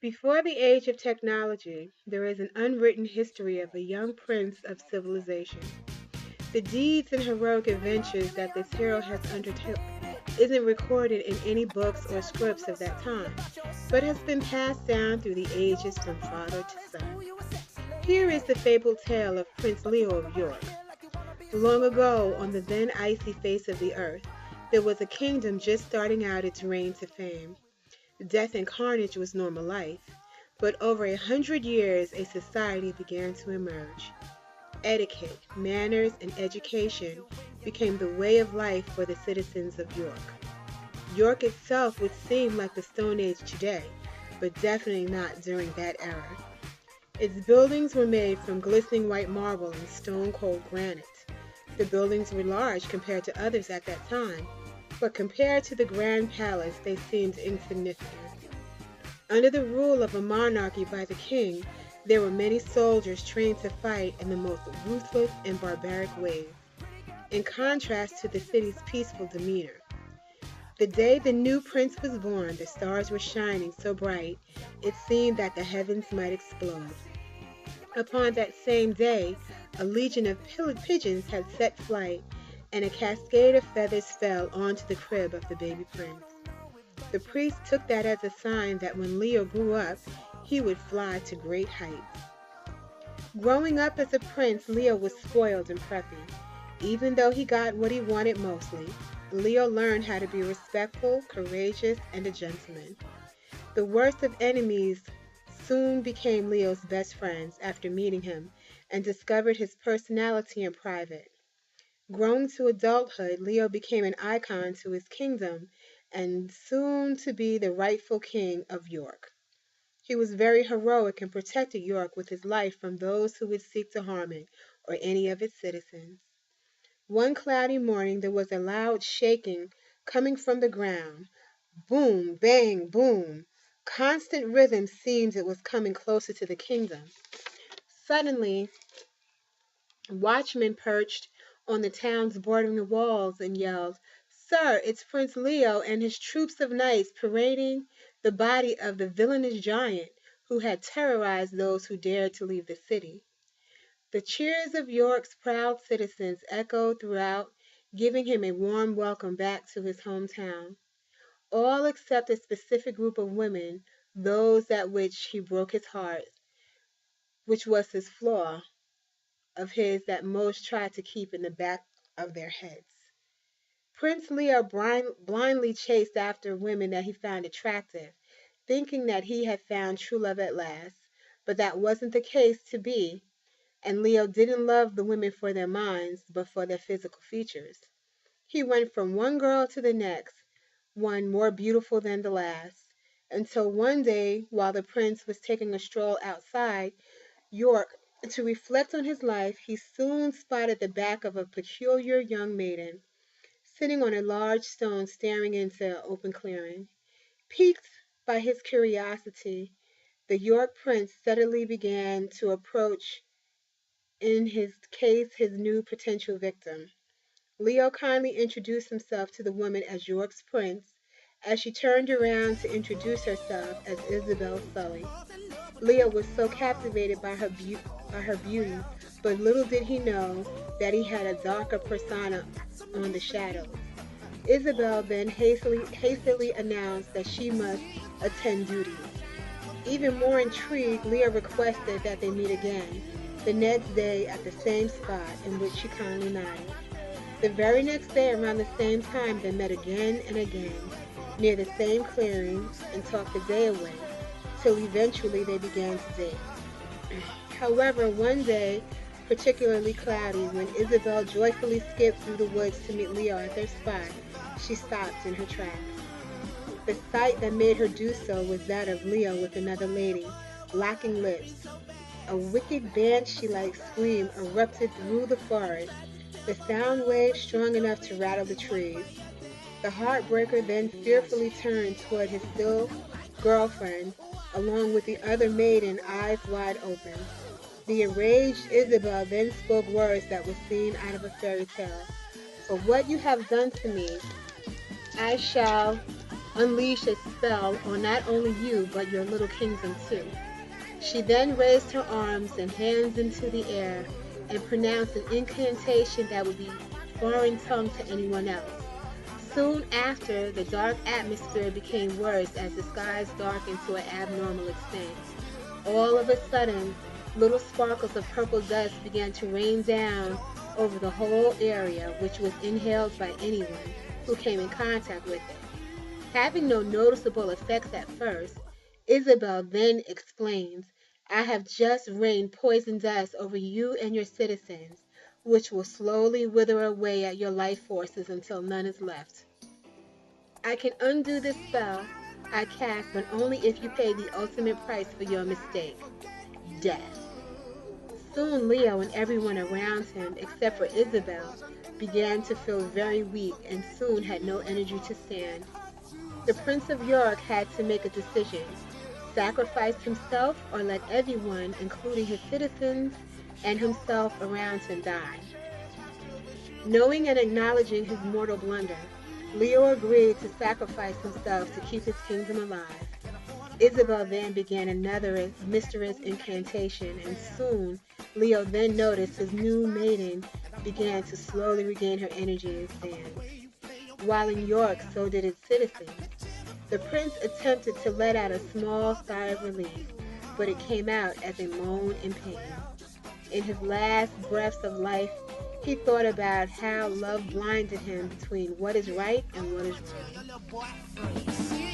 Before the age of technology, there is an unwritten history of a young prince of civilization. The deeds and heroic adventures that this hero has undertaken isn't recorded in any books or scripts of that time, but has been passed down through the ages from father to son. Here is the fabled tale of Prince Leo of York. Long ago, on the then icy face of the earth, there was a kingdom just starting out its reign to fame. Death and carnage was normal life, but over 100 years a society began to emerge. Etiquette, manners, and education became the way of life for the citizens of York. York itself would seem like the Stone Age today, but definitely not during that era. Its buildings were made from glistening white marble and stone cold granite. The buildings were large compared to others at that time, but compared to the Grand Palace, they seemed insignificant. Under the rule of a monarchy by the king, there were many soldiers trained to fight in the most ruthless and barbaric ways, in contrast to the city's peaceful demeanor. The day the new prince was born, the stars were shining so bright it seemed that the heavens might explode. Upon that same day, a legion of pigeons had set flight, and a cascade of feathers fell onto the crib of the baby prince. The priest took that as a sign that when Leo grew up, he would fly to great heights. Growing up as a prince, Leo was spoiled and preppy. Even though he got what he wanted mostly, Leo learned how to be respectful, courageous, and a gentleman. The worst of enemies soon became Leo's best friends after meeting him and discovered his personality in private. Grown to adulthood, Leo became an icon to his kingdom and soon to be the rightful king of York. He was very heroic and protected York with his life from those who would seek to harm it or any of its citizens. One cloudy morning there was a loud shaking coming from the ground. Boom, bang, boom. Constant rhythm seemed it was coming closer to the kingdom. Suddenly, watchmen perched on the town's bordering walls and yelled, "Sir, it's Prince Leo and his troops of knights parading the body of the villainous giant who had terrorized those who dared to leave the city." The cheers of York's proud citizens echoed throughout, giving him a warm welcome back to his hometown. All except a specific group of women, those at which he broke his heart, which was his flaw of his that most tried to keep in the back of their heads. Prince Leo blindly chased after women that he found attractive, thinking that he had found true love at last, but that wasn't the case to be, and Leo didn't love the women for their minds, but for their physical features. He went from one girl to the next, one more beautiful than the last, until one day, while the prince was taking a stroll outside York to reflect on his life, he soon spotted the back of a peculiar young maiden, sitting on a large stone staring into an open clearing. Piqued by his curiosity, the York prince steadily began to approach, in his case, his new potential victim. Leo kindly introduced himself to the woman as York's prince, as she turned around to introduce herself as Isabel Sully. Leo was so captivated by her beauty, but little did he know that he had a darker persona on the shadows. Isabel then hastily announced that she must attend duty. Even more intrigued, Leo requested that they meet again, the next day at the same spot, in which she kindly nodded. The very next day, around the same time, they met again and again, near the same clearing, and talked the day away, till eventually they began to date. However, one day, particularly cloudy, when Isabel joyfully skipped through the woods to meet Leo at their spot, she stopped in her tracks. The sight that made her do so was that of Leo with another lady, locking lips. A wicked banshee-like scream erupted through the forest, the sound waves strong enough to rattle the trees. The heartbreaker then fearfully turned toward his still girlfriend, along with the other maiden, eyes wide open. The enraged Isabel then spoke words that were seen out of a fairy tale. "For what you have done to me, I shall unleash a spell on not only you, but your little kingdom too. She then raised her arms and hands into the air and pronounced an incantation that would be foreign tongue to anyone else. Soon after, the dark atmosphere became worse as the skies darkened to an abnormal extent. All of a sudden, little sparkles of purple dust began to rain down over the whole area, which was inhaled by anyone who came in contact with it. Having no noticeable effects at first, Isabel then explains, I have just rained poison dust over you and your citizens, which will slowly wither away at your life forces until none is left. I can undo this spell I cast, but only if you pay the ultimate price for your mistake, death. Soon Leo and everyone around him, except for Isabel, began to feel very weak and soon had no energy to stand. The Prince of York had to make a decision, sacrifice himself or let everyone, including his citizens and himself around him, die. Knowing and acknowledging his mortal blunder, Leo agreed to sacrifice himself to keep his kingdom alive. Isabel then began another mysterious incantation, and soon Leo then noticed his new maiden began to slowly regain her energy and stand. While in York, so did its citizens. The prince attempted to let out a small sigh of relief, but it came out as a moan in pain. In his last breaths of life, he thought about how love blinded him between what is right and what is wrong.